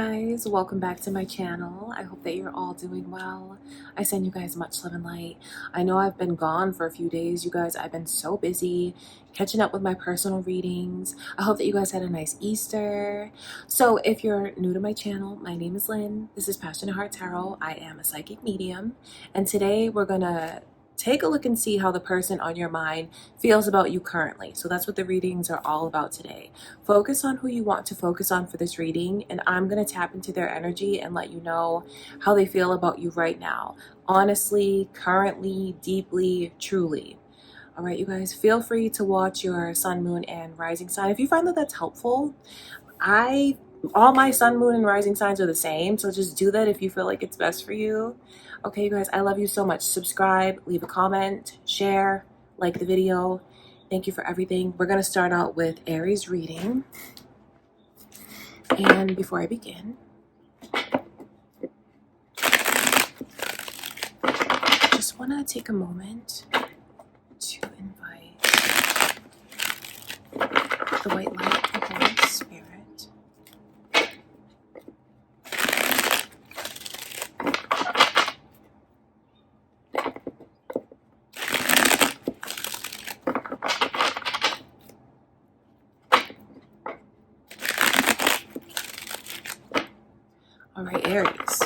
guys, welcome back to my channel. I hope that you're all doing well. I send you guys much love and light. I know I've been gone for a few days, you guys. I've been so busy catching up with my personal readings. I hope that you guys had a nice Easter. So if you're new to my channel, my name is Lynn. This is Passionate Heart Tarot. I am a psychic medium, and today we're gonna take a look and see how the person on your mind feels about you currently. So that's what the readings are all about today. Focus on who you want to focus on for this reading, and I'm going to tap into their energy and let you know how they feel about you right now. Honestly, currently, deeply, truly. All right, you guys, feel free to watch your sun, moon, and rising sign. If you find that that's helpful, all my sun, moon, and rising signs are the same, so just do that if you feel like it's best for you. Okay, you guys, I love you so much. Subscribe, leave a comment, share, like the video. Thank you for everything. We're going to start out with Aries reading. And before I begin, just want to take a moment to invite the white light of the Holy Spirit. All right, Aries.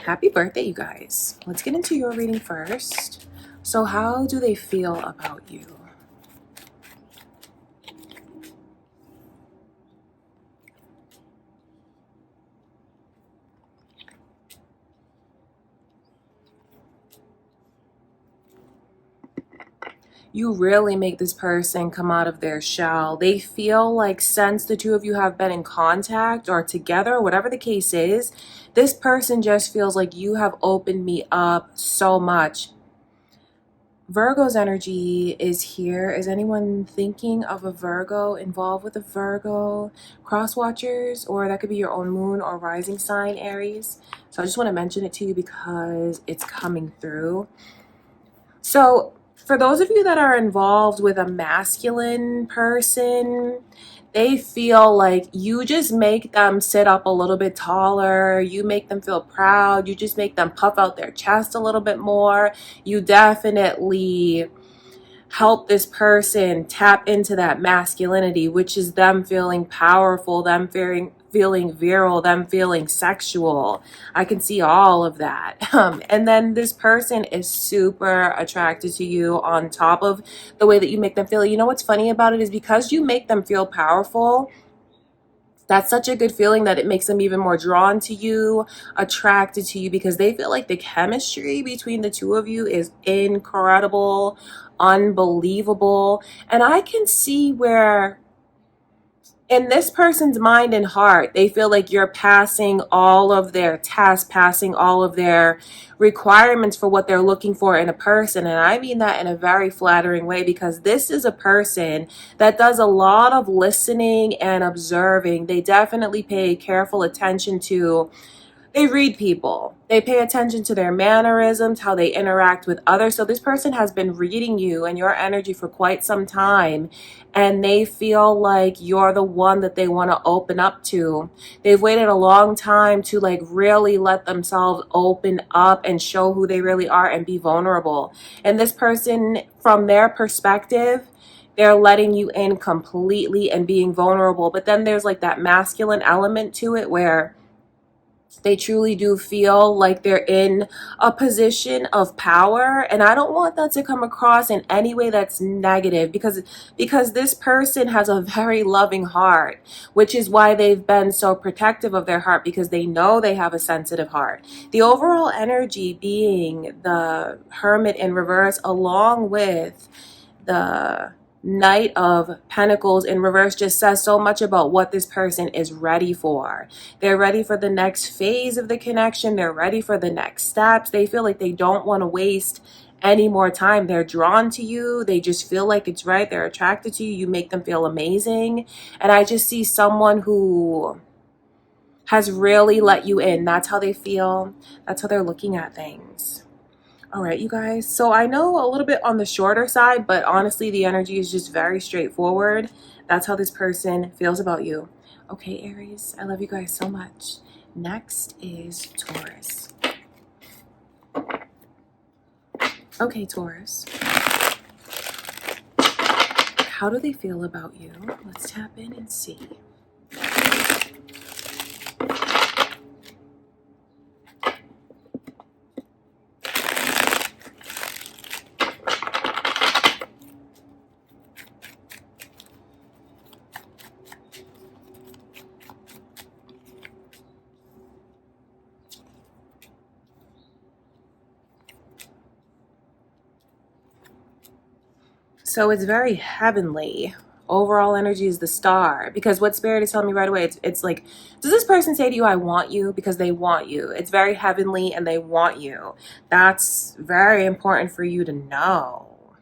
Happy birthday, you guys. Let's get into your reading first. So how do they feel about you? You really make this person come out of their shell. They feel like since the two of you have been in contact or together, whatever the case is, this person just feels like you have opened me up so much. Virgo's energy is here. Is anyone thinking of a Virgo, involved with a Virgo? Cross watchers, or that could be your own moon or rising sign, Aries. So I just want to mention it to you because it's coming through. So for those of you that are involved with a masculine person, they feel like you just make them sit up a little bit taller. You make them feel proud. You just make them puff out their chest a little bit more. You definitely help this person tap into that masculinity, which is them feeling powerful, them feeling virile, them feeling sexual. I can see all of that. And then this person is super attracted to you on top of the way that you make them feel. You know what's funny about it is because you make them feel powerful, that's such a good feeling that it makes them even more drawn to you, attracted to you, because they feel like the chemistry between the two of you is incredible, unbelievable. And I can see where in this person's mind and heart, they feel like you're passing all of their tasks, passing all of their requirements for what they're looking for in a person. And I mean that in a very flattering way, because this is a person that does a lot of listening and observing. They definitely pay careful attention to. They read people. They pay attention to their mannerisms, how they interact with others. So this person has been reading you and your energy for quite some time, and they feel like you're the one that they want to open up to. They've waited a long time to like really let themselves open up and show who they really are and be vulnerable. And this person, from their perspective, they're letting you in completely and being vulnerable. But then there's like that masculine element to it where they truly do feel like they're in a position of power, and I don't want that to come across in any way that's negative, because this person has a very loving heart, which is why they've been so protective of their heart, because they know they have a sensitive heart. The overall energy being the Hermit in reverse, along with the Knight of Pentacles in reverse, just says so much about what this person is ready for. They're ready for the next phase of the connection. They're ready for the next steps. They feel like they don't want to waste any more time. They're drawn to you. They just feel like it's right. They're attracted to you. You make them feel amazing. And I just see someone who has really let you in. That's how they feel. That's how they're looking at things. All right, you guys. So I know a little bit on the shorter side, but honestly, the energy is just very straightforward. That's how this person feels about you. Okay, Aries, I love you guys so much. Next is Taurus. Okay, Taurus. How do they feel about you? Let's tap in and see. So it's very heavenly. Overall energy is the star, because what Spirit is telling me right away, it's like, does this person say to you, I want you? Because they want you. It's very heavenly and they want you. That's very important for you to know.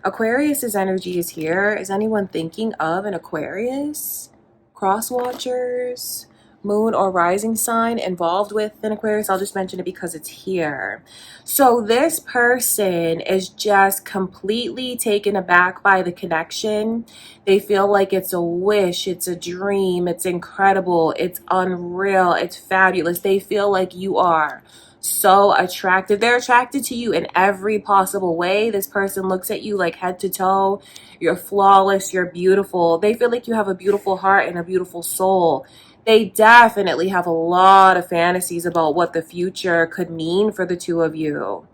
Aquarius's energy is here. Is anyone thinking of an Aquarius? Cross watchers? Moon or rising sign involved with an Aquarius? I'll just mention it because it's here. So this person is just completely taken aback by the connection. They feel like it's a wish, it's a dream, it's incredible, it's unreal, it's fabulous. They feel like you are so attractive. They're attracted to you in every possible way. This person looks at you like head to toe. You're flawless, you're beautiful. They feel like you have a beautiful heart and a beautiful soul. They definitely have a lot of fantasies about what the future could mean for the two of you.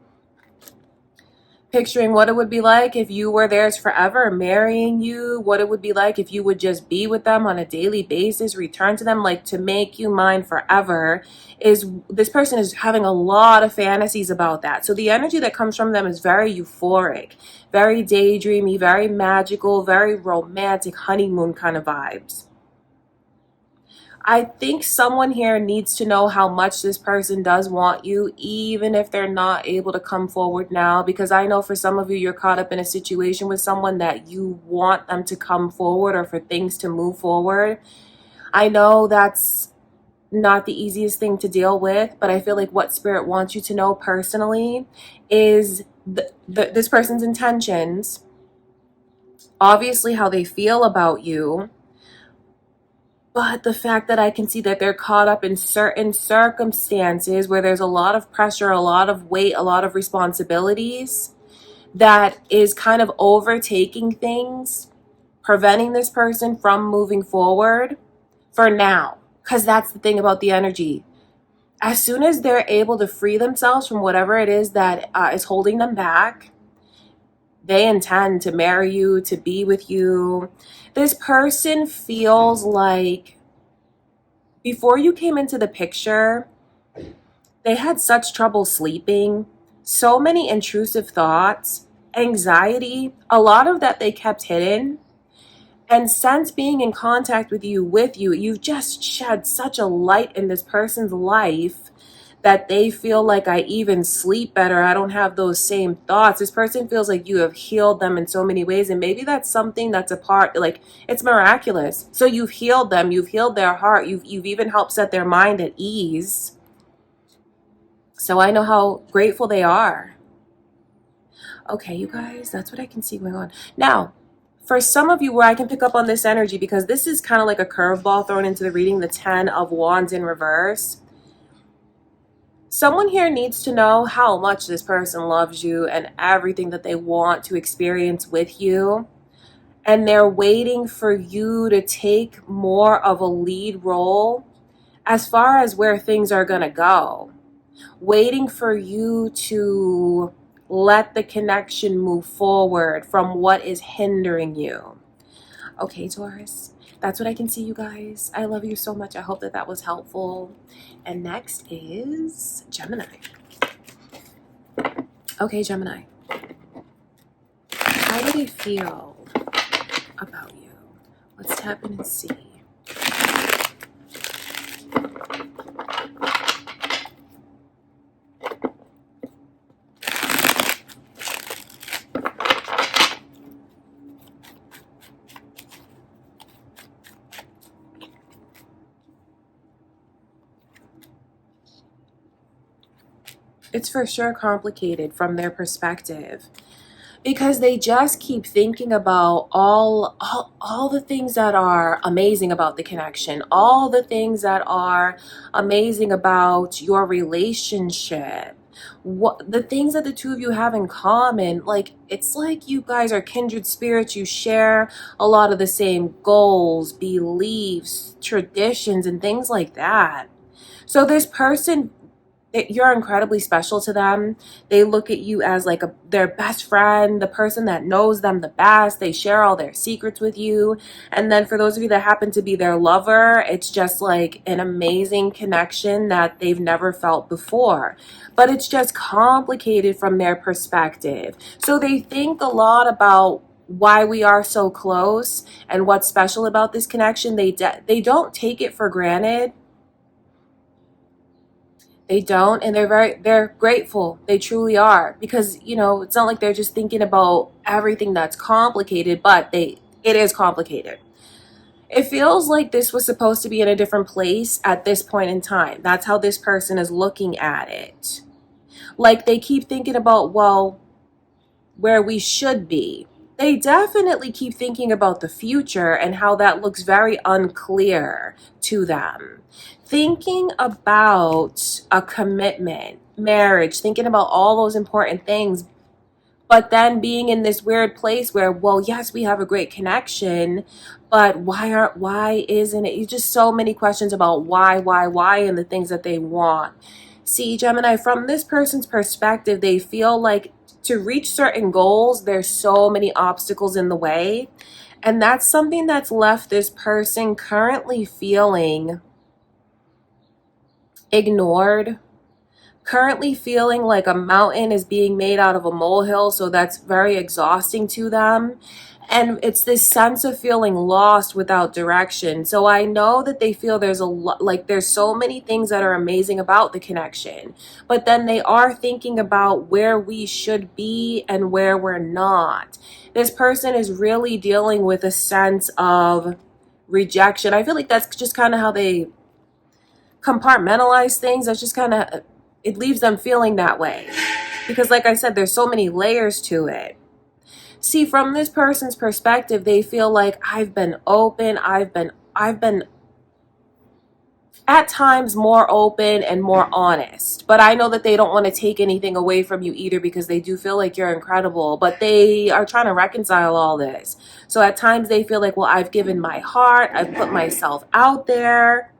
Picturing what it would be like if you were theirs forever, marrying you, what it would be like if you would just be with them on a daily basis, return to them, like to make you mine forever. Is this person is having a lot of fantasies about that. So the energy that comes from them is very euphoric, very daydreamy, very magical, very romantic, honeymoon kind of vibes. I think someone here needs to know how much this person does want you, even if they're not able to come forward now, because I know for some of you, you're caught up in a situation with someone that you want them to come forward or for things to move forward. I know that's not the easiest thing to deal with, but I feel like what Spirit wants you to know personally is this person's intentions, obviously how they feel about you, but the fact that I can see that they're caught up in certain circumstances where there's a lot of pressure, a lot of weight, a lot of responsibilities that is kind of overtaking things, preventing this person from moving forward for now. Because that's the thing about the energy. As soon as they're able to free themselves from whatever it is that is holding them back, they intend to marry you, to be with you. This person feels like before you came into the picture, they had such trouble sleeping, so many intrusive thoughts, anxiety, a lot of that they kept hidden. And since being in contact with you, you've just shed such a light in this person's life that they feel like I even sleep better. I don't have those same thoughts. This person feels like you have healed them in so many ways. And maybe that's something that's a part, like it's miraculous. So you've healed them. You've healed their heart. You've even helped set their mind at ease. So I know how grateful they are. Okay, you guys, that's what I can see going on. Now, for some of you where I can pick up on this energy, because this is kind of like a curveball thrown into the reading, the 10 of Wands in reverse. Someone here needs to know how much this person loves you and everything that they want to experience with you. And they're waiting for you to take more of a lead role as far as where things are going to go. Waiting for you to let the connection move forward from what is hindering you. Okay, Taurus, that's what I can see, you guys. I love you so much. I hope that that was helpful. And next is Gemini. Okay, Gemini. How do they feel about you? Let's tap in and see. It's for sure complicated from their perspective. because they just keep thinking about all the things that are amazing about the connection, all the things that are amazing about your relationship, what the things that the two of you have in common. Like, it's like you guys are kindred spirits. You share a lot of the same goals, beliefs, traditions, and things like that. So this person, you're incredibly special to them. They look at you as like their best friend, the person that knows them the best. They share all their secrets with you. And then for those of you that happen to be their lover, it's just like an amazing connection that they've never felt before. But it's just complicated from their perspective. So they think a lot about why we are so close and what's special about this connection. They don't take it for granted. They don't, and they're grateful. They truly are, because it's not like they're just thinking about everything that's complicated, but it is complicated. It feels like this was supposed to be in a different place at this point in time. That's how this person is looking at it. Like, they keep thinking about, well, where we should be. They definitely keep thinking about the future and how that looks very unclear to them. Thinking about a commitment, marriage, thinking about all those important things, but then being in this weird place where, well, yes, we have a great connection, but why isn't it? You just so many questions about why, and the things that they want. See, Gemini, from this person's perspective, they feel like to reach certain goals, there's so many obstacles in the way. And that's something that's left this person currently feeling ignored, currently feeling like a mountain is being made out of a molehill. So that's very exhausting to them. And it's this sense of feeling lost without direction. So I know that they feel there's there's so many things that are amazing about the connection, but then they are thinking about where we should be and where we're not. This person is really dealing with a sense of rejection. I feel like that's just kind of how they compartmentalize things. That's just kind of, it leaves them feeling that way, because like I said, there's so many layers to it. See, from this person's perspective, they feel like I've been open, I've been at times more open and more honest. But I know that they don't want to take anything away from you either, because they do feel like you're incredible, but they are trying to reconcile all this. So at times they feel like, well, I've given my heart, I've put myself out there,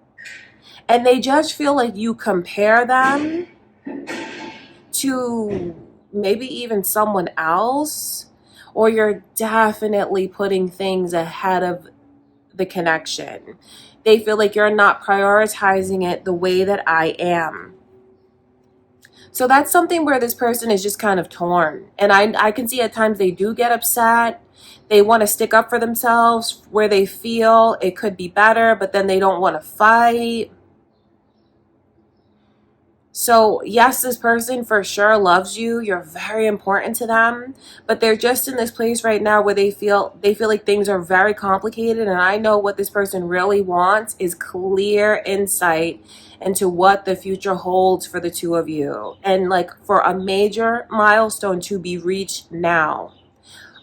and they just feel like you compare them to maybe even someone else, or you're definitely putting things ahead of the connection. They feel like you're not prioritizing it the way that I am. So that's something where this person is just kind of torn. And I can see at times they do get upset. They want to stick up for themselves where they feel it could be better, but then they don't want to fight. So yes, this person for sure loves you. You're very important to them, but they're just in this place right now where they feel like things are very complicated. And I know what this person really wants is clear insight into what the future holds for the two of you, and like for a major milestone to be reached now.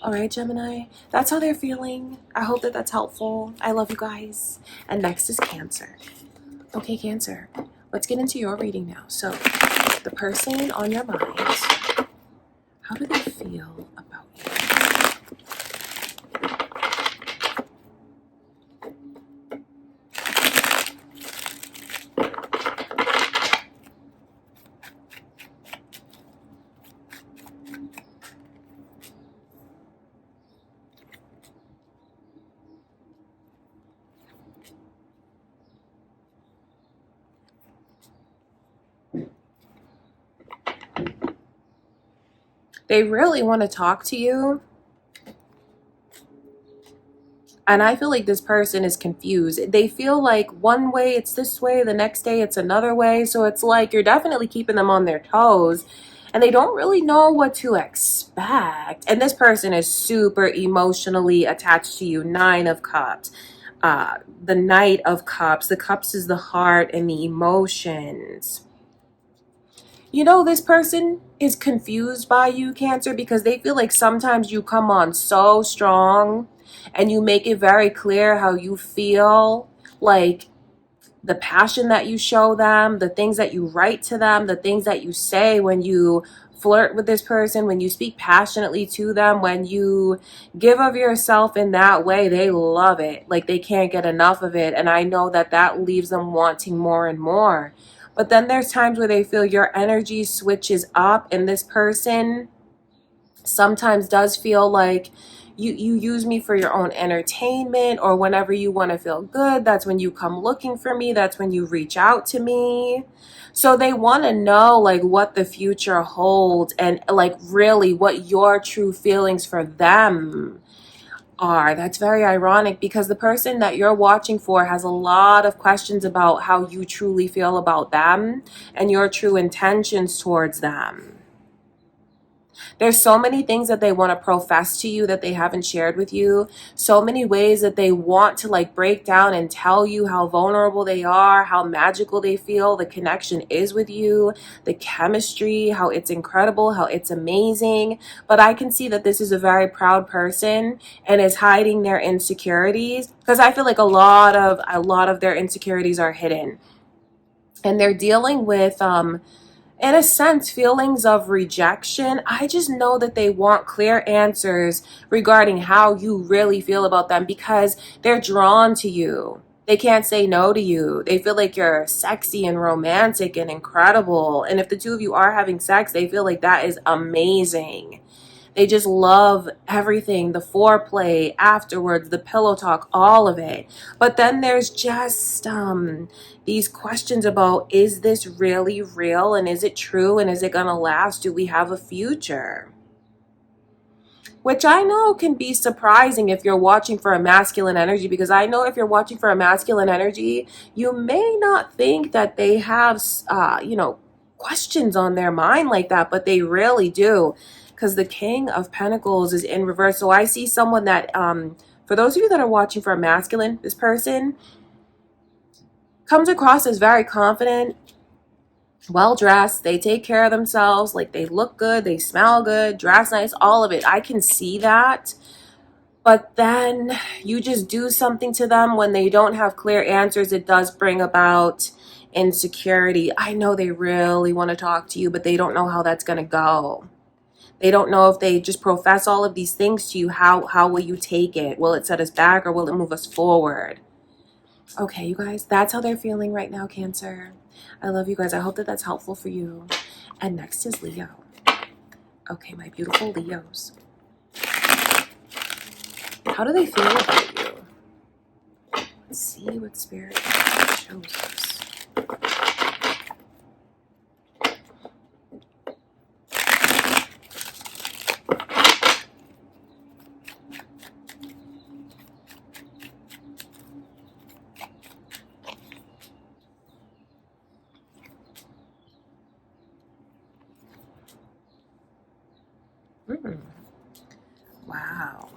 All right, Gemini, that's how they're feeling. I hope that that's helpful. I love you guys. And next is Cancer. Okay, Cancer. Let's get into your reading now. So, the person on your mind, how do they feel about you? They really want to talk to you. And I feel like this person is confused. They feel like one way it's this way, the next day it's another way. So it's like you're definitely keeping them on their toes, and they don't really know what to expect. And this person is super emotionally attached to you. 9 of Cups. The Knight of Cups. The Cups is the heart and the emotions. You know, this person is confused by you, Cancer, because they feel like sometimes you come on so strong and you make it very clear how you feel, like the passion that you show them, the things that you write to them, the things that you say when you flirt with this person, when you speak passionately to them, when you give of yourself in that way. They love it. Like, they can't get enough of it. And I know that that leaves them wanting more and more. But then there's times where they feel your energy switches up, and this person sometimes does feel like you use me for your own entertainment, or whenever you want to feel good, that's when you come looking for me, that's when you reach out to me. So they want to know like what the future holds, and like really what your true feelings for them are. That's very ironic, because the person that you're watching for has a lot of questions about how you truly feel about them and your true intentions towards them. There's so many things that they want to profess to you that they haven't shared with you. So many ways that they want to like break down and tell you how vulnerable they are, how magical they feel the connection is with you, the chemistry, how it's incredible, how it's amazing. But I can see that this is a very proud person and is hiding their insecurities, because I feel like a lot of their insecurities are hidden. And they're dealing with in a sense, feelings of rejection. I just know that they want clear answers regarding how you really feel about them, because they're drawn to you. They can't say no to you. They feel like you're sexy and romantic and incredible. And if the two of you are having sex, they feel like that is amazing. They just love everything, the foreplay afterwards, the pillow talk, all of it. But then there's just these questions about, is this really real? And is it true? And is it going to last? Do we have a future? Which I know can be surprising if you're watching for a masculine energy, because I know if you're watching for a masculine energy, you may not think that they have, questions on their mind like that, but they really do. Because the King of Pentacles is in reverse. So I see someone that, for those of you that are watching for a masculine, this person comes across as very confident, well-dressed. They take care of themselves. Like, they look good, they smell good, dress nice, all of it. I can see that. But then you just do something to them when they don't have clear answers. It does bring about insecurity. I know they really want to talk to you, but they don't know how that's going to go. They don't know if they just profess all of these things to you, how will you take it? Will it set us back, or will it move us forward? Okay, you guys, that's how they're feeling right now, Cancer. I love you guys. I hope that that's helpful for you. And next is Leo. Okay, my beautiful Leos. How do they feel about you? Let's see what Spirit shows us. Wow.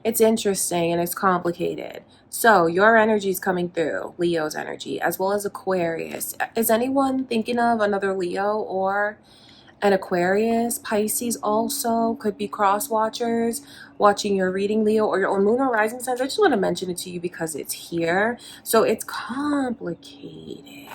It's interesting and it's complicated. So your energy is coming through, Leo's energy, as well as Aquarius. Is anyone thinking of another Leo or an Aquarius? Pisces also could be cross watchers watching your reading, Leo, or your own moon or rising signs. I just want to mention it to you because it's here. So it's complicated.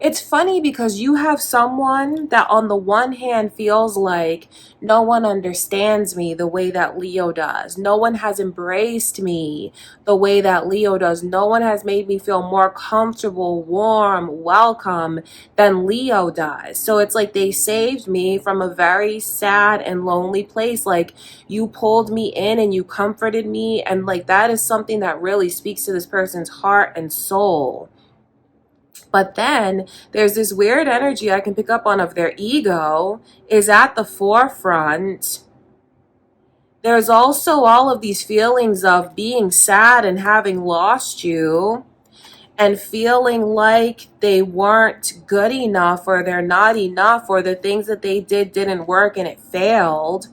It's funny because you have someone that on the one hand feels like no one understands me the way that Leo does. No one has embraced me the way that Leo does. No one has made me feel more comfortable, warm, welcome than Leo does. So it's like they saved me from a very sad and lonely place. Like, you pulled me in and you comforted me. And like, that is something that really speaks to this person's heart and soul. But then there's this weird energy I can pick up on of their ego is at the forefront. There's also all of these feelings of being sad and having lost you, and feeling like they weren't good enough, or they're not enough, or the things that they did didn't work and it failed.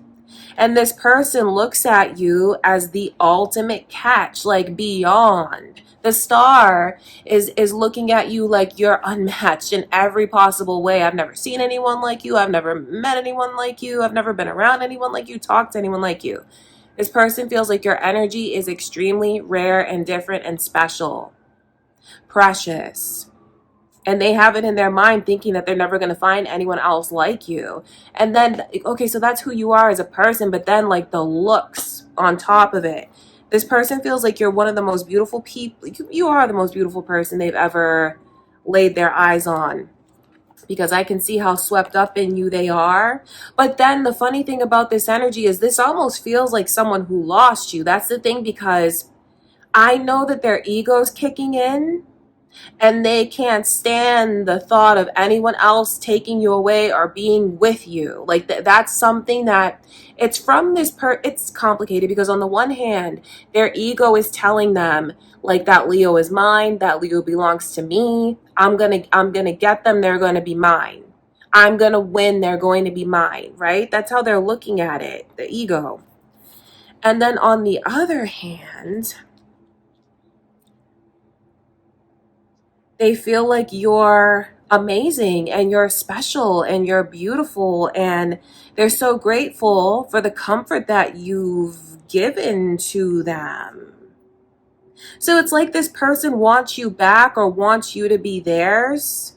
And this person looks at you as the ultimate catch, like beyond. The star is looking at you like you're unmatched in every possible way. I've never seen anyone like you. I've never met anyone like you. I've never been around anyone like you, talked to anyone like you. This person feels like your energy is extremely rare and different and special, precious. And they have it in their mind thinking that they're never going to find anyone else like you. And then, okay, so that's who you are as a person, but then like the looks on top of it. This person feels like you're one of the most beautiful people. You are the most beautiful person they've ever laid their eyes on, because I can see how swept up in you they are. But then the funny thing about this energy is this almost feels like someone who lost you. That's the thing, because I know that their ego's kicking in and they can't stand the thought of anyone else taking you away or being with you. Like that's something that it's from this it's complicated, because on the one hand, their ego is telling them like that Leo is mine, that Leo belongs to me. I'm going to get them, they're going to be mine. I'm going to win, they're going to be mine, right? That's how they're looking at it, the ego. And then on the other hand, they feel like you're amazing and you're special and you're beautiful, and they're so grateful for the comfort that you've given to them. So it's like this person wants you back or wants you to be theirs,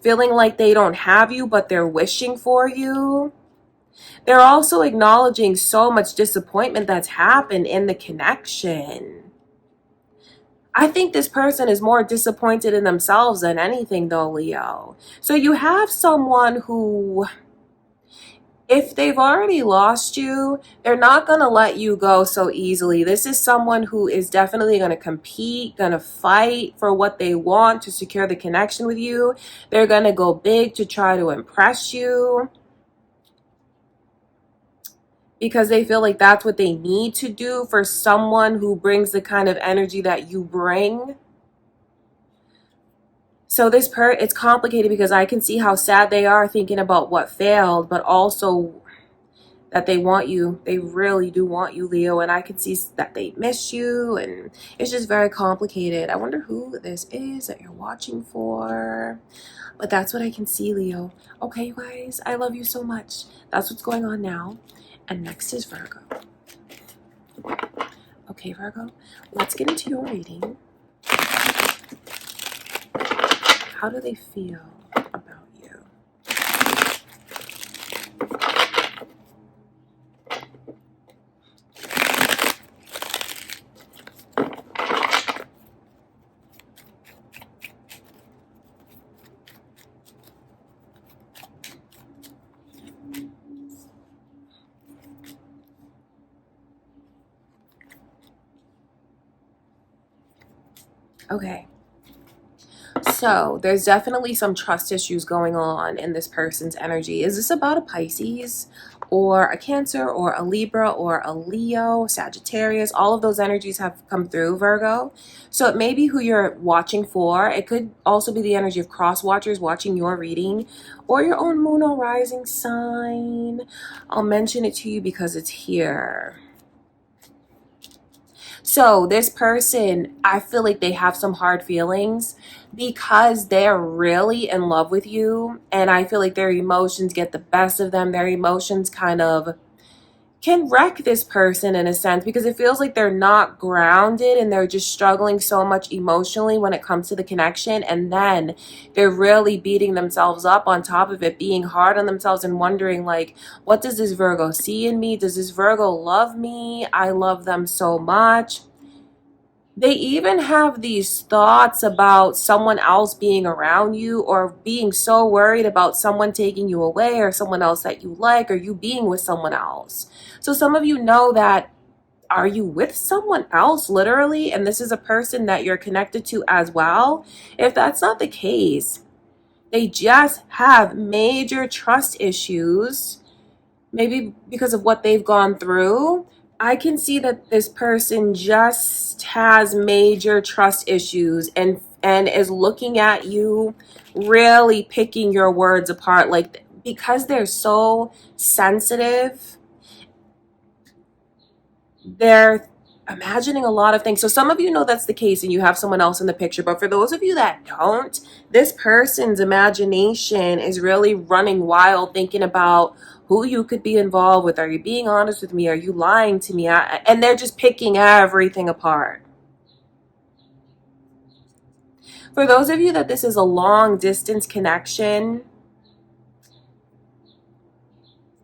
feeling like they don't have you, but they're wishing for you. They're also acknowledging so much disappointment that's happened in the connection. I think this person is more disappointed in themselves than anything, though, Leo. So you have someone who, if they've already lost you, they're not going to let you go so easily. This is someone who is definitely going to compete, going to fight for what they want to secure the connection with you. They're going to go big to try to impress you, because they feel like that's what they need to do for someone who brings the kind of energy that you bring. So it's complicated, because I can see how sad they are thinking about what failed, but also that they want you. They really do want you, Leo, and I can see that they miss you, and it's just very complicated. I wonder who this is that you're watching for, but that's what I can see, Leo. Okay, you guys, I love you so much. That's what's going on now. And next is Virgo. Okay, Virgo, let's get into your reading. How do they feel about you? Okay. So there's definitely some trust issues going on in this person's energy. Is this about a Pisces or a Cancer or a Libra or a Leo, Sagittarius? All of those energies have come through, Virgo. So it may be who you're watching for. It could also be the energy of cross watchers watching your reading, or your own moon or rising sign. I'll mention it to you because it's here. So this person, I feel like they have some hard feelings because they're really in love with you. And I feel like their emotions get the best of them. Their emotions kind of can wreck this person in a sense, because it feels like they're not grounded and they're just struggling so much emotionally when it comes to the connection. And then they're really beating themselves up on top of it, being hard on themselves and wondering like, what does this Virgo see in me? Does this Virgo love me? I love them so much. They even have these thoughts about someone else being around you, or being so worried about someone taking you away, or someone else that you like, or you being with someone else. So some of you know that, are you with someone else literally? And this is a person that you're connected to as well. If that's not the case, they just have major trust issues, maybe because of what they've gone through. I can see that this person just has major trust issues and is looking at you, really picking your words apart, like, because they're so sensitive. They're imagining a lot of things. So some of you know that's the case and you have someone else in the picture, but for those of you that don't, this person's imagination is really running wild, thinking about who you could be involved with. Are you being honest with me? Are you lying to me? And they're just picking everything apart. For those of you that this is a long distance connection,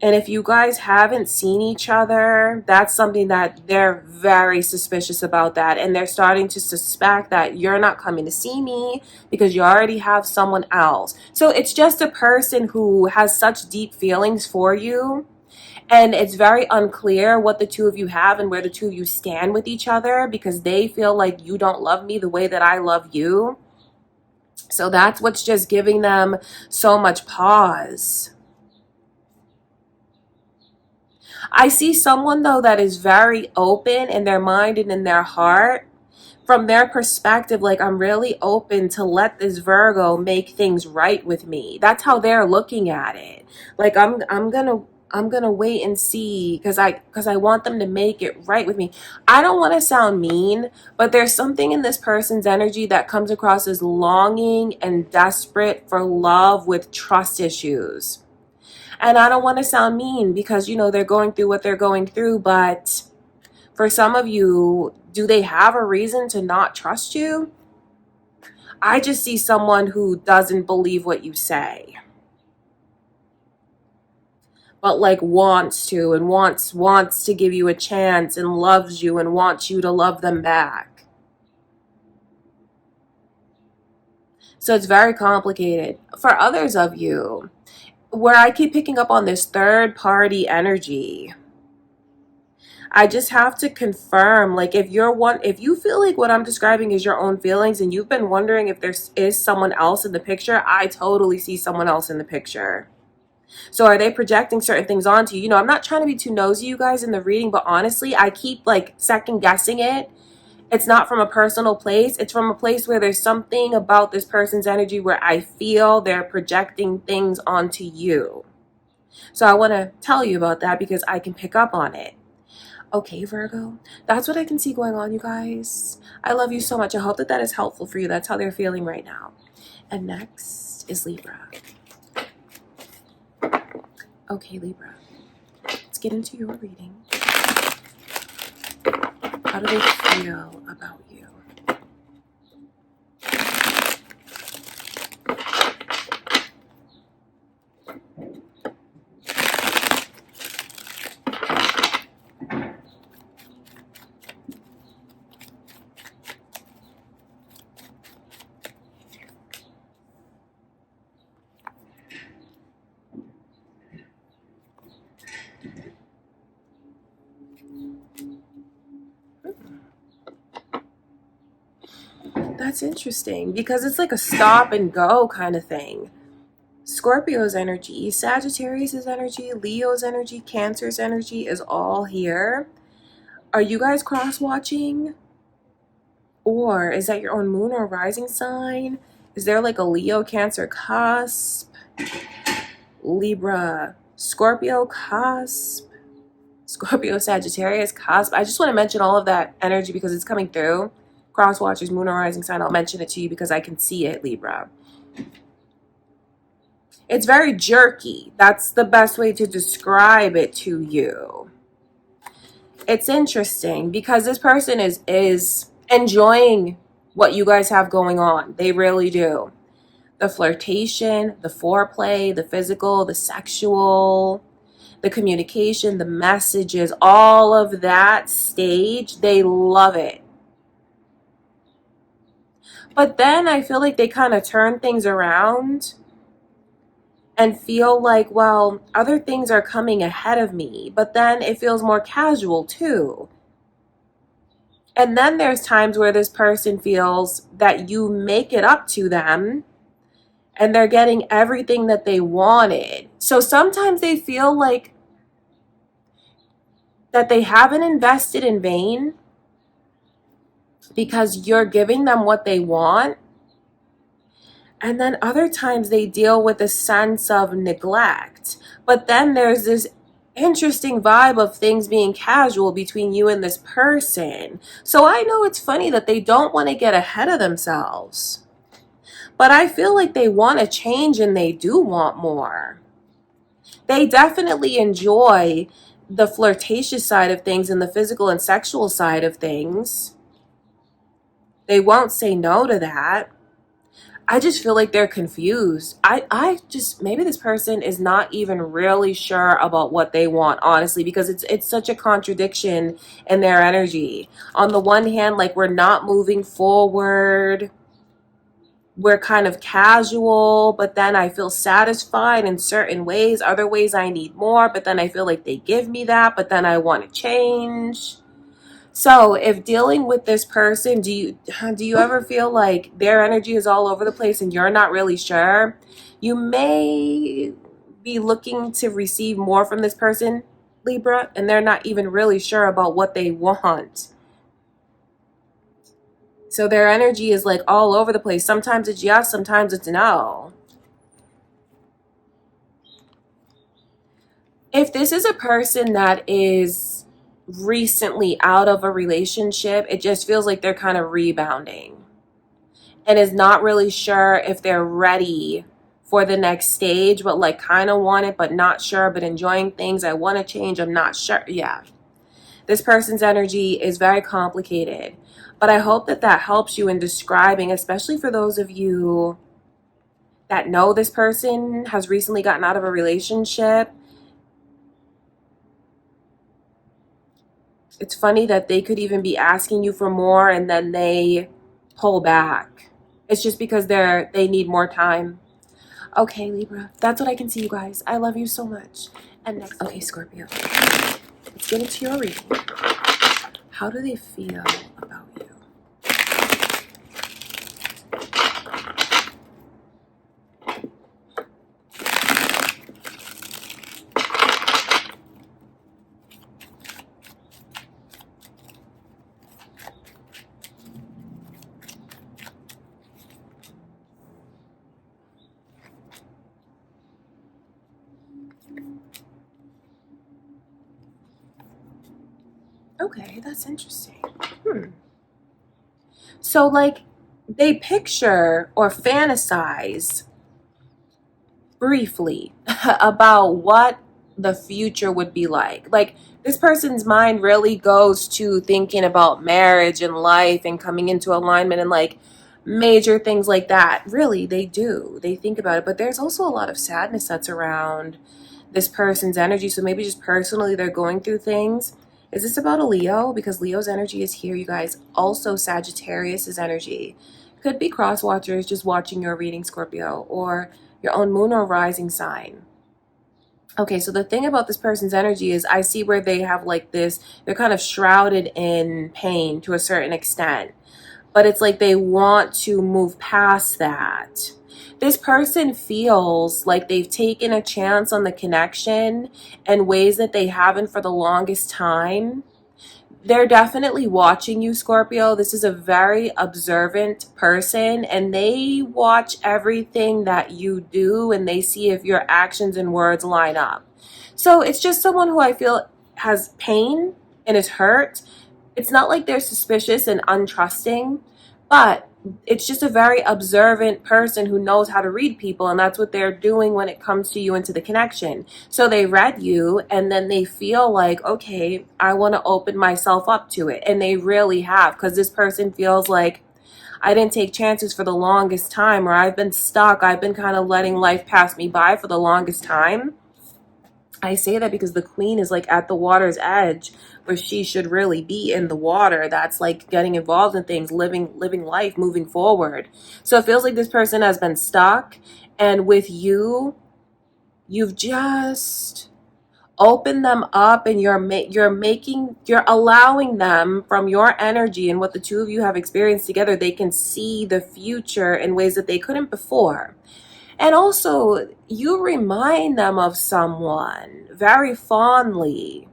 and if you guys haven't seen each other, that's something that they're very suspicious about that. And they're starting to suspect that you're not coming to see me because you already have someone else. So it's just a person who has such deep feelings for you. And it's very unclear what the two of you have and where the two of you stand with each other, because they feel like you don't love me the way that I love you. So that's what's just giving them so much pause. I see someone, though, that is very open in their mind and in their heart. From their perspective, like, I'm really open to let this Virgo make things right with me. That's how they're looking at it. Like, I'm gonna wait and see because I want them to make it right with me. I don't want to sound mean, but there's something in this person's energy that comes across as longing and desperate for love with trust issues. And I don't want to sound mean because, you know, they're going through what they're going through. But for some of you, do they have a reason to not trust you? I just see someone who doesn't believe what you say, but like wants to, and wants to give you a chance, and loves you and wants you to love them back. So it's very complicated. For others of you, where I keep picking up on this third party energy, I just have to confirm, like, if you feel like what I'm describing is your own feelings and you've been wondering if there is someone else in the picture, I totally see someone else in the picture. So are they projecting certain things onto you? You know, I'm not trying to be too nosy, you guys, in the reading, but honestly, I keep like second guessing it. It's not from a personal place. It's from a place where there's something about this person's energy where I feel they're projecting things onto you. So I want to tell you about that because I can pick up on it. Okay, Virgo, that's what I can see going on, you guys. I love you so much. I hope that that is helpful for you. That's how they're feeling right now. And next is Libra. Okay, Libra, let's get into your reading. How do they feel about you? That's interesting because it's like a stop and go kind of thing. Scorpio's energy, Sagittarius's energy, Leo's energy, Cancer's energy is all here. Are you guys cross-watching? Or is that your own moon or rising sign? Is there like a Leo, Cancer cusp? Libra, Scorpio cusp? Scorpio, Sagittarius cusp? I just want to mention all of that energy because it's coming through. Cross watchers, moon or rising sign, I'll mention it to you because I can see it, Libra. It's very jerky. That's the best way to describe it to you. It's interesting because this person is enjoying what you guys have going on. They really do. The flirtation, the foreplay, the physical, the sexual, the communication, the messages, all of that stage, they love it. But then I feel like they kind of turn things around and feel like, well, other things are coming ahead of me. But then it feels more casual too. And then there's times where this person feels that you make it up to them and they're getting everything that they wanted. So sometimes they feel like that they haven't invested in vain because you're giving them what they want. And then other times they deal with a sense of neglect. But then there's this interesting vibe of things being casual between you and this person. So I know it's funny that they don't want to get ahead of themselves, but I feel like they want to change and they do want more. They definitely enjoy the flirtatious side of things and the physical and sexual side of things. They won't say no to that. I just feel like they're confused. I just, maybe this person is not even really sure about what they want, honestly, because it's such a contradiction in their energy. On the one hand, like, we're not moving forward. We're kind of casual, but then I feel satisfied in certain ways. Other ways I need more, but then I feel like they give me that, but then I want to change. So if dealing with this person, do you ever feel like their energy is all over the place and you're not really sure? You may be looking to receive more from this person, Libra, and they're not even really sure about what they want. So their energy is like all over the place. Sometimes it's yes, sometimes it's no. If this is a person that is recently out of a relationship, it just feels like they're kind of rebounding and is not really sure if they're ready for the next stage, but like kind of want it, but not sure, but enjoying things. I want to change. I'm not sure. Yeah. This person's energy is very complicated, but I hope that that helps you in describing, especially for those of you that know this person has recently gotten out of a relationship. It's funny that they could even be asking you for more and then they pull back. It's just because they need more time. Okay, Libra, that's what I can see, you guys. I love you so much. And next, okay, Scorpio, let's get into your reading. How do they feel about you? Okay, that's interesting. So, like, they picture or fantasize briefly about what the future would be like. Like, this person's mind really goes to thinking about marriage and life and coming into alignment and like major things like that. Really, they do. They think about it. But there's also a lot of sadness that's around this person's energy. So maybe just personally they're going through things. Is this about a Leo? Because Leo's energy is here, you guys. Also Sagittarius's energy. Could be cross watchers just watching your reading, Scorpio, or your own moon or rising sign. Okay, so the thing about this person's energy is I see where they have like this, they're kind of shrouded in pain to a certain extent, but it's like they want to move past that. This person feels like they've taken a chance on the connection in ways that they haven't for the longest time. They're definitely watching you, Scorpio. This is a very observant person, and they watch everything that you do, and they see if your actions and words line up. So it's just someone who I feel has pain and is hurt. It's not like they're suspicious and untrusting, but it's just a very observant person who knows how to read people, and that's what they're doing when it comes to you and to the connection. So they read you and then they feel like, okay, I want to open myself up to it, and they really have, because this person feels like I didn't take chances for the longest time, or I've been stuck, I've been kind of letting life pass me by for the longest time. I say that because the queen is like at the water's edge where she should really be, in the water. That's like getting involved in things, living life, moving forward. So it feels like this person has been stuck, and with you, you've just opened them up, and you're allowing them, from your energy and what the two of you have experienced together, they can see the future in ways that they couldn't before. And also, you remind them of someone very fondly.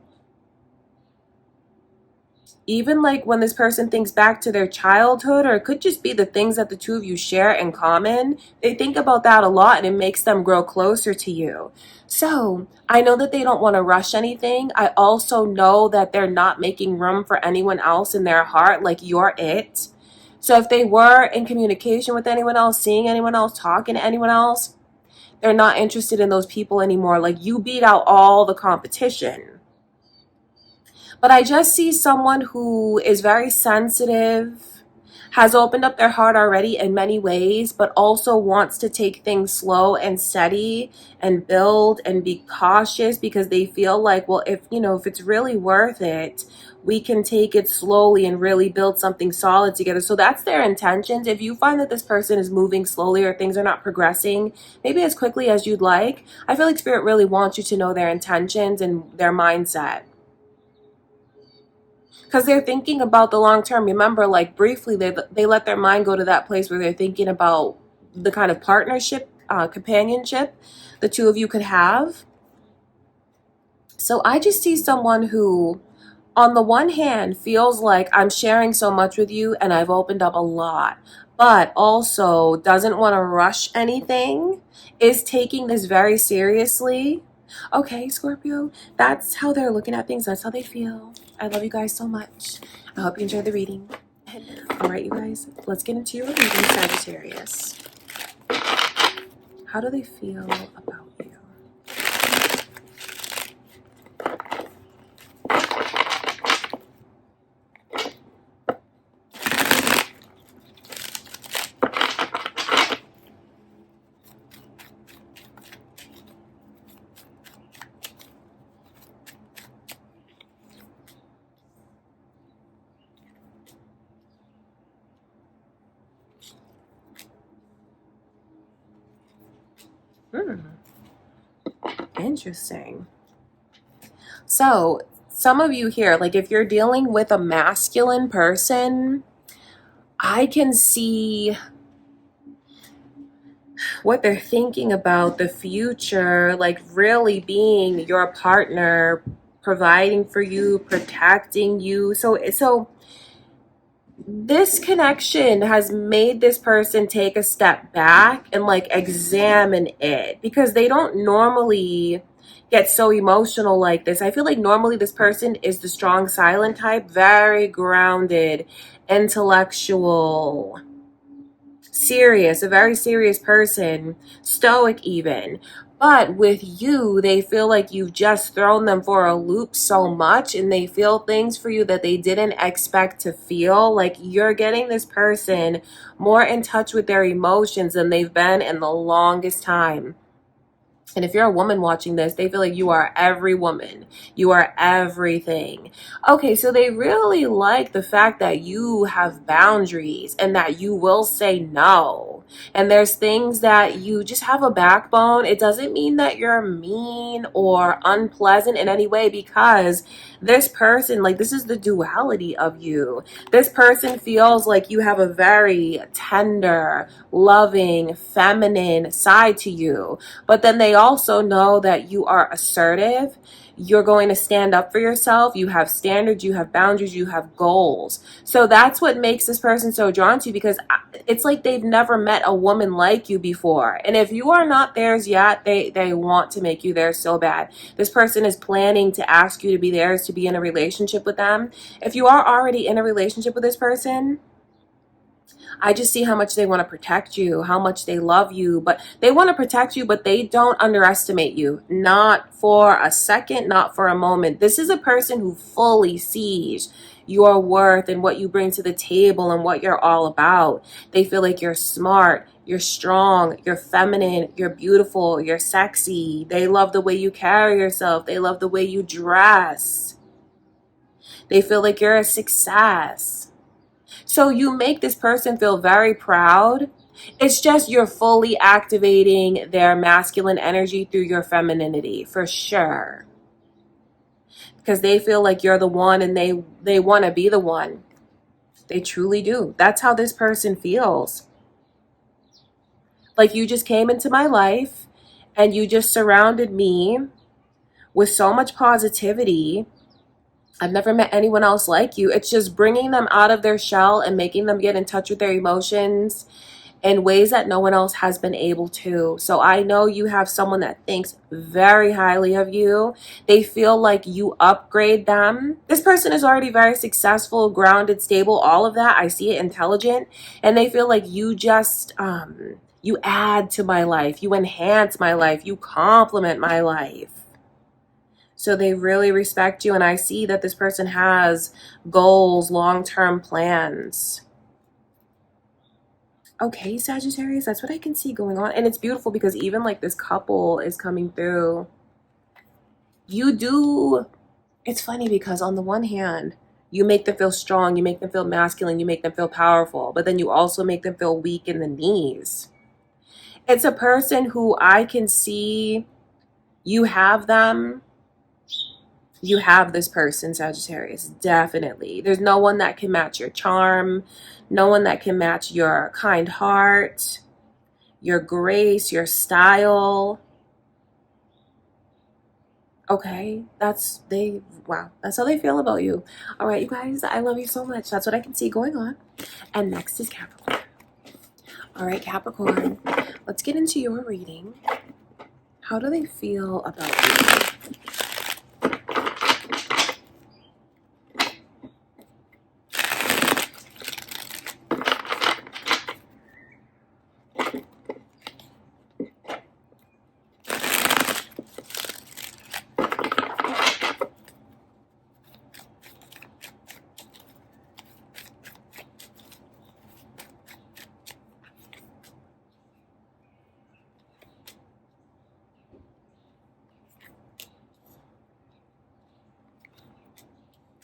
Even like when this person thinks back to their childhood, or it could just be the things that the two of you share in common, they think about that a lot and it makes them grow closer to you. So I know that they don't want to rush anything. I also know that they're not making room for anyone else in their heart. Like, you're it. So if they were in communication with anyone else, seeing anyone else, talking to anyone else, they're not interested in those people anymore. Like, you beat out all the competition. But I just see someone who is very sensitive, has opened up their heart already in many ways, but also wants to take things slow and steady and build and be cautious, because they feel like, well, if it's really worth it, we can take it slowly and really build something solid together. So that's their intentions. If you find that this person is moving slowly, or things are not progressing maybe as quickly as you'd like, I feel like Spirit really wants you to know their intentions and their mindset, because they're thinking about the long term. Remember, like, briefly, they let their mind go to that place where they're thinking about the kind of partnership, companionship the two of you could have. So I just see someone who, on the one hand, feels like, I'm sharing so much with you and I've opened up a lot, but also doesn't want to rush anything, is taking this very seriously. Okay, Scorpio, that's how they're looking at things. That's how they feel. I love you guys so much. I hope you enjoyed the reading. All right, you guys, let's get into your reading, Sagittarius. How do they feel about you? Interesting. So some of you here, like, if you're dealing with a masculine person, I can see what they're thinking about the future, like really being your partner, providing for you, protecting you. So this connection has made this person take a step back and like examine it, because they don't normally get so emotional like this. I feel like normally this person is the strong silent type, very grounded, intellectual, serious, a very serious person, stoic even. But with you, they feel like you've just thrown them for a loop so much, and they feel things for you that they didn't expect to feel. Like, you're getting this person more in touch with their emotions than they've been in the longest time. And if you're a woman watching this, they feel like you are every woman. You are everything. Okay, so they really like the fact that you have boundaries and that you will say no. And there's things that you just have a backbone. It doesn't mean that you're mean or unpleasant in any way, because this person, like, this is the duality of you. This person feels like you have a very tender, loving, feminine side to you. But then they also know that you are assertive. You're going to stand up for yourself. You have standards, you have boundaries, you have goals. So that's what makes this person so drawn to you, because it's like they've never met a woman like you before. And if you are not theirs yet, they want to make you theirs so bad. This person is planning to ask you to be theirs, to be in a relationship with them. If you are already in a relationship with this person, I just see how much they want to protect you, how much they love you, but they want to protect you, but they don't underestimate you. Not for a second, not for a moment. This is a person who fully sees your worth and what you bring to the table and what you're all about. They feel like you're smart, you're strong, you're feminine, you're beautiful, you're sexy. They love the way you carry yourself. They love the way you dress. They feel like you're a success. So you make this person feel very proud. It's just you're fully activating their masculine energy through your femininity, for sure. Because they feel like you're the one, and they want to be the one. They truly do. That's how this person feels. Like, you just came into my life and you just surrounded me with so much positivity. I've never met anyone else like you. It's just bringing them out of their shell and making them get in touch with their emotions in ways that no one else has been able to. So I know you have someone that thinks very highly of you. They feel like you upgrade them. This person is already very successful, grounded, stable, all of that. I see it, intelligent. And they feel like you just, you add to my life. You enhance my life. You complement my life. So they really respect you, and I see that this person has goals, long-term plans. Okay, Sagittarius, that's what I can see going on. And it's beautiful because even like this couple is coming through. It's funny because on the one hand, you make them feel strong, you make them feel masculine, you make them feel powerful, but then you also make them feel weak in the knees. It's a person who I can see you have them. You have this person, Sagittarius, definitely. There's no one that can match your charm, no one that can match your kind heart, your grace, your style. Okay, wow, that's how they feel about you. All right, you guys, I love you so much. That's what I can see going on. And next is Capricorn. All right, Capricorn, let's get into your reading. How do they feel about you?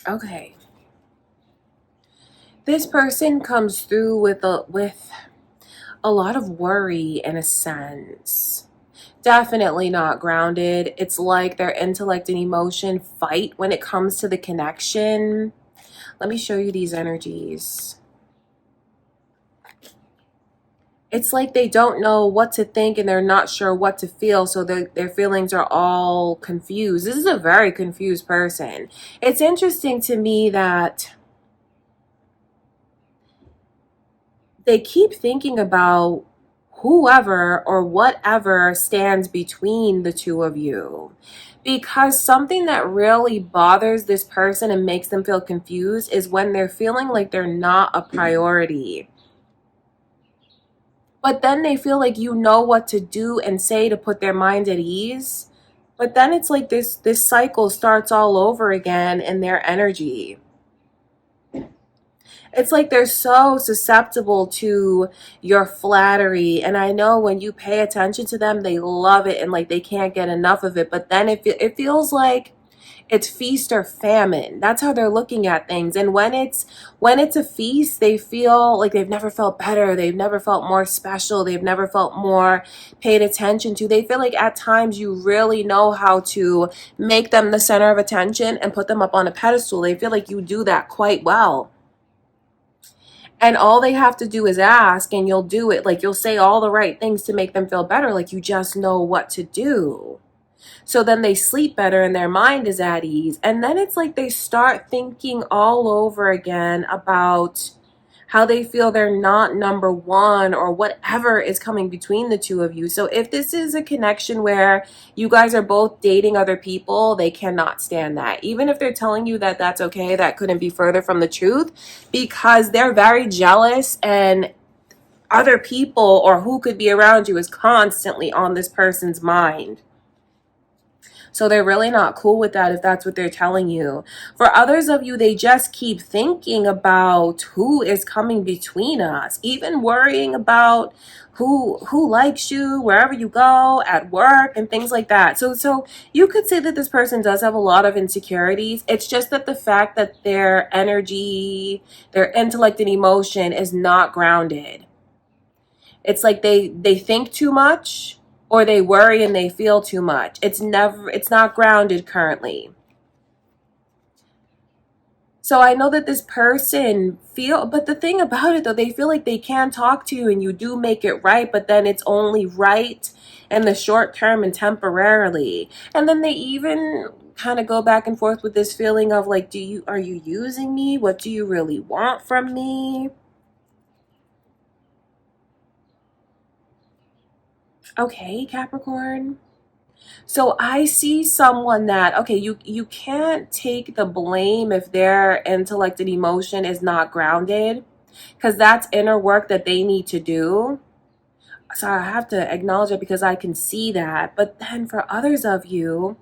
Okay. This person comes through with a lot of worry in a sense. Definitely not grounded. It's like their intellect and emotion fight when it comes to the connection. Let me show you these energies. It's like they don't know what to think and they're not sure what to feel, so their feelings are all confused. This is a very confused person. It's interesting to me that they keep thinking about whoever or whatever stands between the two of you. Because something that really bothers this person and makes them feel confused is when they're feeling like they're not a priority. But then they feel like you know what to do and say to put their mind at ease. But then it's like this cycle starts all over again in their energy. It's like they're so susceptible to your flattery. And I know when you pay attention to them, they love it and like they can't get enough of it. But then it feels like it's feast or famine. That's how they're looking at things. And when it's a feast, they feel like they've never felt better. They've never felt more special. They've never felt more paid attention to. They feel like at times you really know how to make them the center of attention and put them up on a pedestal. They feel like you do that quite well. And all they have to do is ask and you'll do it. Like you'll say all the right things to make them feel better. Like you just know what to do. So then they sleep better and their mind is at ease. And then it's like they start thinking all over again about how they feel they're not number one or whatever is coming between the two of you. So if this is a connection where you guys are both dating other people, they cannot stand that. Even if they're telling you that that's okay, that couldn't be further from the truth, because they're very jealous and other people or who could be around you is constantly on this person's mind. So they're really not cool with that if that's what they're telling you. For others of you, they just keep thinking about who is coming between us, even worrying about who likes you wherever you go, at work and things like that. So you could say that this person does have a lot of insecurities. It's just that the fact that their energy, their intellect and emotion is not grounded. It's like they think too much, or they worry and they feel too much. It's not grounded currently. So I know that this person but the thing about it though, they feel like they can talk to you and you do make it right, but then it's only right in the short term and temporarily. And then they even kind of go back and forth with this feeling of like, are you using me? What do you really want from me? Okay, Capricorn. So I see someone that, okay, you can't take the blame if their intellect and emotion is not grounded, because that's inner work that they need to do. So I have to acknowledge it because I can see that. But then for others of you,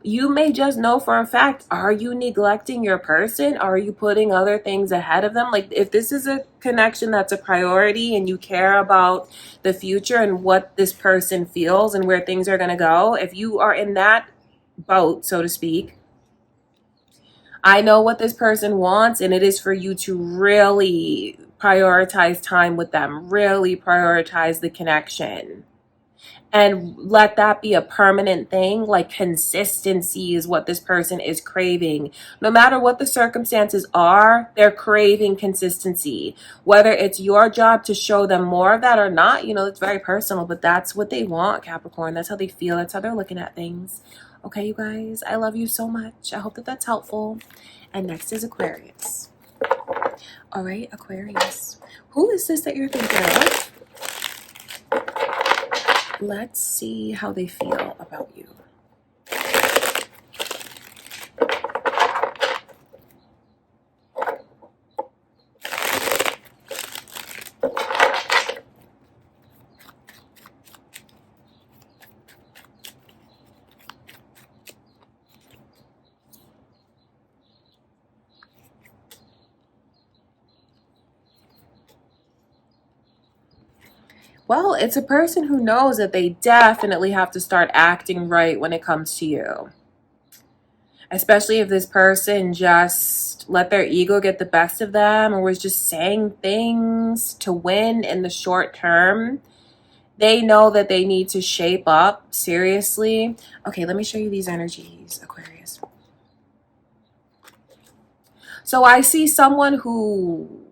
you may just know for a fact, are you neglecting your person? Are you putting other things ahead of them? Like if this is a connection that's a priority and you care about the future and what this person feels and where things are going to go, if you are in that boat, so to speak, I know what this person wants, and it is for you to really prioritize time with them, really prioritize the connection, and let that be a permanent thing. Like consistency is what this person is craving. No matter what the circumstances are, they're craving consistency. Whether it's your job to show them more of that or not, you know, it's very personal, but that's what they want, Capricorn. That's how they feel. That's how they're looking at things. Okay, you guys, I love you so much. I hope that that's helpful. And next is Aquarius. All right, Aquarius. Who is this that you're thinking of? Let's see how they feel about you. Well, it's a person who knows that they definitely have to start acting right when it comes to you. Especially if this person just let their ego get the best of them or was just saying things to win in the short term. They know that they need to shape up seriously. Okay, let me show you these energies, Aquarius. So I see someone who,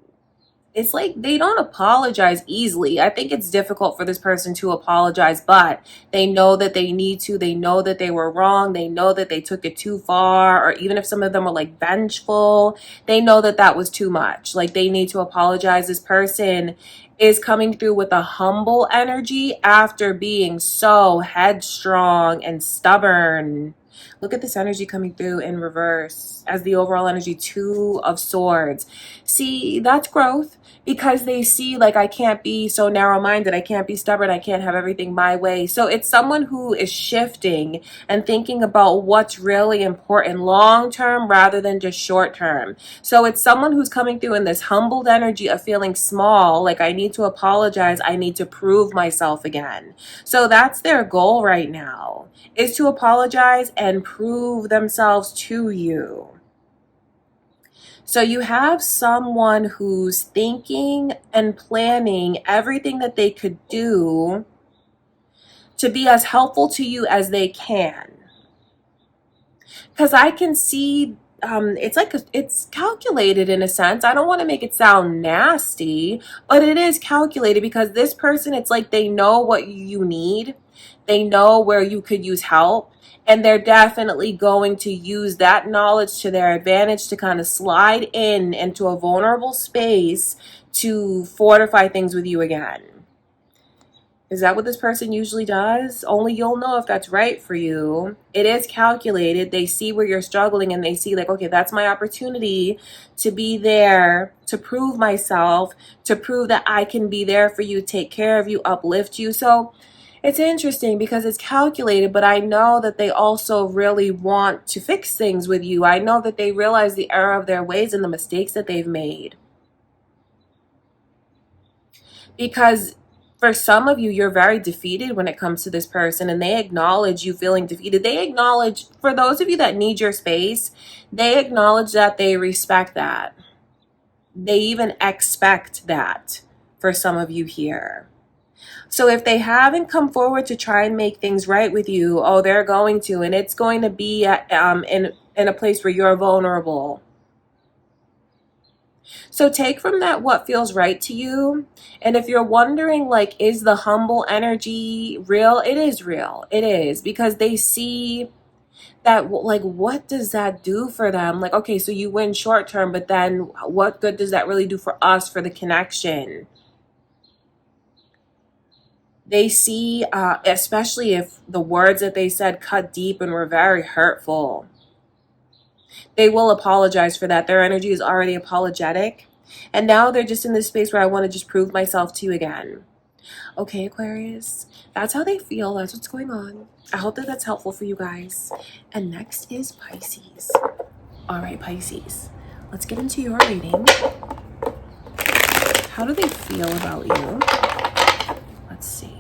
it's like they don't apologize easily. I think it's difficult for this person to apologize, but they know that they need to. They know that they were wrong. They know that they took it too far, or even if some of them were like vengeful, they know that that was too much. Like they need to apologize. This person is coming through with a humble energy after being so headstrong and stubborn. Look at this energy coming through in reverse as the overall energy, 2 of Swords. See, that's growth, because they see like, I can't be so narrow-minded. I can't be stubborn. I can't have everything my way. So it's someone who is shifting and thinking about what's really important long-term rather than just short-term. So it's someone who's coming through in this humbled energy of feeling small, like I need to apologize. I need to prove myself again. So that's their goal right now, is to apologize and prove themselves to you. So you have someone who's thinking and planning everything that they could do to be as helpful to you as they can. Because I can see it's like it's calculated in a sense. I don't want to make it sound nasty, but it is calculated, because this person, it's like they know what you need. They know where you could use help. And they're definitely going to use that knowledge to their advantage to kind of slide into a vulnerable space to fortify things with you again. Is that what this person usually does? Only you'll know if that's right for you. It is calculated. They see where you're struggling and they see like, okay, that's my opportunity to be there, to prove myself, to prove that I can be there for you, take care of you, uplift you. So it's interesting because it's calculated, but I know that they also really want to fix things with you. I know that they realize the error of their ways and the mistakes that they've made. Because for some of you, you're very defeated when it comes to this person, and they acknowledge you feeling defeated. They acknowledge, for those of you that need your space, they acknowledge that, they respect that. They even expect that for some of you here. So if they haven't come forward to try and make things right with you, oh, they're going to, and it's going to be in a place where you're vulnerable. So take from that what feels right to you. And if you're wondering, like, is the humble energy real? It is real. It is, because they see that, like, what does that do for them? Like, okay, so you win short term, but then what good does that really do for us, for the connection? They see, especially if the words that they said cut deep and were very hurtful, they will apologize for that. Their energy is already apologetic. And now they're just in this space where I want to just prove myself to you again. Okay, Aquarius, that's how they feel. That's what's going on. I hope that that's helpful for you guys. And next is Pisces. All right, Pisces, let's get into your reading. How do they feel about you? Let's see.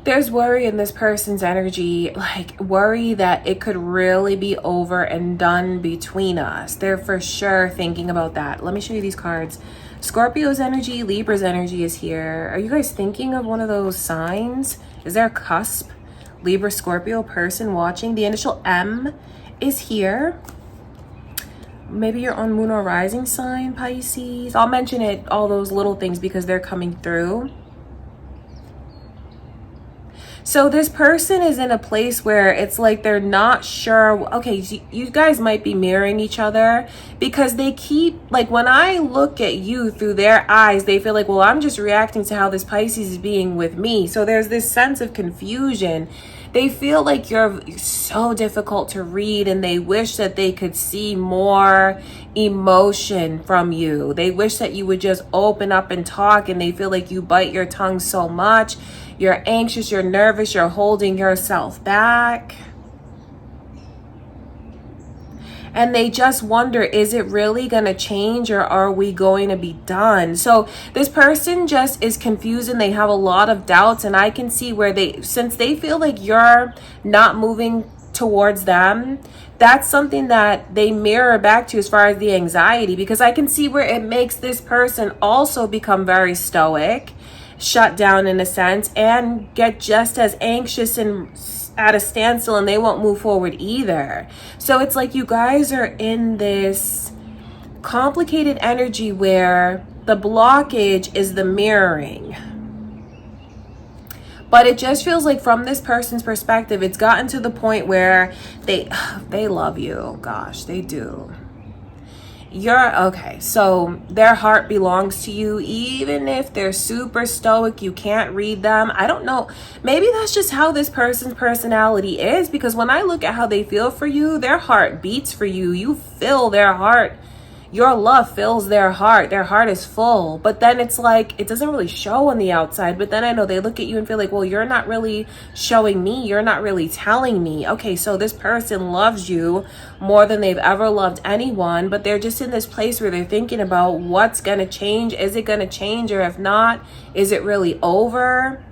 There's worry in this person's energy, like worry that it could really be over and done between us. They're for sure thinking about that. Let me show you these cards. Scorpio's energy, Libra's energy is here. Are you guys thinking of one of those signs? Is there a cusp? Libra, Scorpio person watching. The initial M is here. Maybe your own moon or rising sign, Pisces. I'll mention it, all those little things, because they're coming through. So this person is in a place where it's like they're not sure. Okay, you guys might be mirroring each other, because they keep, like, when I look at you through their eyes, they feel like, well, I'm just reacting to how this Pisces is being with me. So there's this sense of confusion. They feel like you're so difficult to read, and they wish that they could see more emotion from you. They wish that you would just open up and talk, and they feel like you bite your tongue so much. You're anxious, you're nervous, you're holding yourself back. And they just wonder, is it really going to change, or are we going to be done? So this person just is confused, and they have a lot of doubts. And I can see where since they feel like you're not moving towards them, that's something that they mirror back to as far as the anxiety, because I can see where it makes this person also become very stoic, shut down in a sense, and get just as anxious and at a standstill, and they won't move forward either. So it's like you guys are in this complicated energy where the blockage is the mirroring. But it just feels like from this person's perspective, it's gotten to the point where they love you. Gosh, they do. Okay, so their heart belongs to you, even if they're super stoic, you can't read them. I don't know, maybe that's just how this person's personality is, because when I look at how they feel for you, their heart beats for you. You fill their heart. Your love fills their heart. Their heart is full. But then it's like, it doesn't really show on the outside. But then I know they look at you and feel like, well, you're not really showing me. You're not really telling me. Okay, so this person loves you more than they've ever loved anyone. But they're just in this place where they're thinking about what's going to change. Is it going to change? Or if not, is it really over?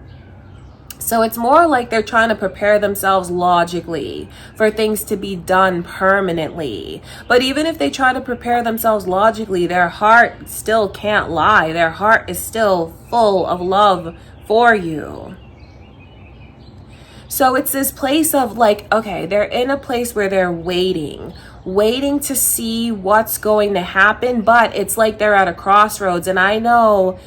So it's more like they're trying to prepare themselves logically for things to be done permanently. But even if they try to prepare themselves logically, their heart still can't lie. Their heart is still full of love for you. So it's this place of like, okay, they're in a place where they're waiting to see what's going to happen. But it's like they're at a crossroads. And I know,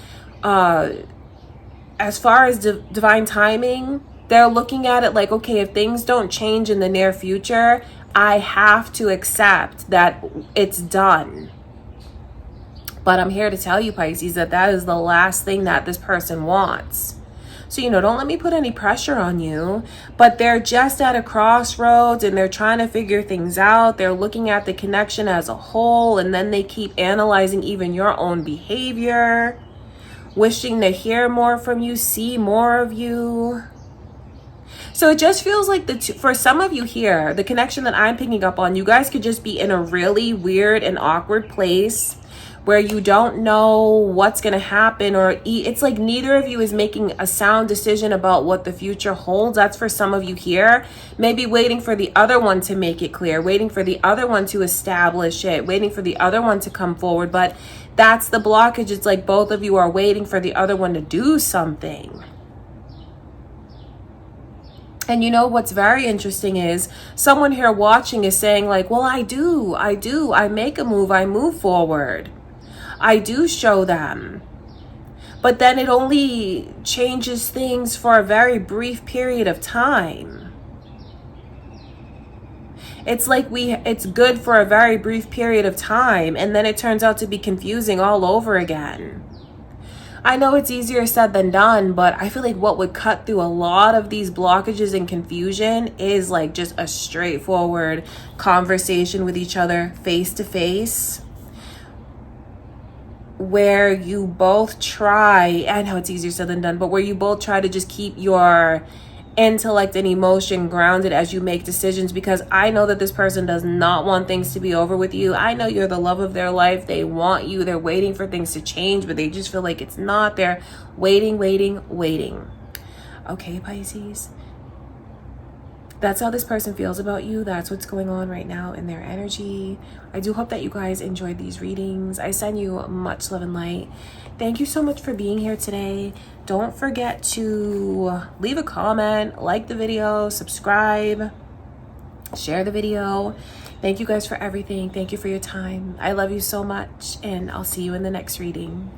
as far as divine timing, they're looking at it like, okay, if things don't change in the near future, I have to accept that it's done. But I'm here to tell you, Pisces, that is the last thing that this person wants. So, don't let me put any pressure on you, but they're just at a crossroads and they're trying to figure things out. They're looking at the connection as a whole, and then they keep analyzing even your own behavior, wishing to hear more from you, see more of you. So it just feels like for some of you here, the connection that I'm picking up on, you guys could just be in a really weird and awkward place where you don't know what's going to happen, or it's like neither of you is making a sound decision about what the future holds. That's for some of you here. Maybe waiting for the other one to make it clear, waiting for the other one to establish it, waiting for the other one to come forward. But that's the blockage. It's like both of you are waiting for the other one to do something. And you know what's very interesting is someone here watching is saying like, well, I make a move, I move forward, I do show them. But then it only changes things for a very brief period of time. It's like it's good for a very brief period of time, and then it turns out to be confusing all over again. I know it's easier said than done, but I feel like what would cut through a lot of these blockages and confusion is like just a straightforward conversation with each other face to face, where you both try, I know it's easier said than done, but where you both try to just keep your intellect and emotion grounded as you make decisions, because I know that this person does not want things to be over with you. I know you're the love of their life. They want you. They're waiting for things to change, but they just feel like it's not. They're waiting. Okay, Pisces. That's how this person feels about you. That's what's going on right now in their energy. I do hope that you guys enjoyed these readings. I send you much love and light. Thank you so much for being here today. Don't forget to leave a comment, like the video, subscribe, share the video. Thank you guys for everything. Thank you for your time. I love you so much, and I'll see you in the next reading.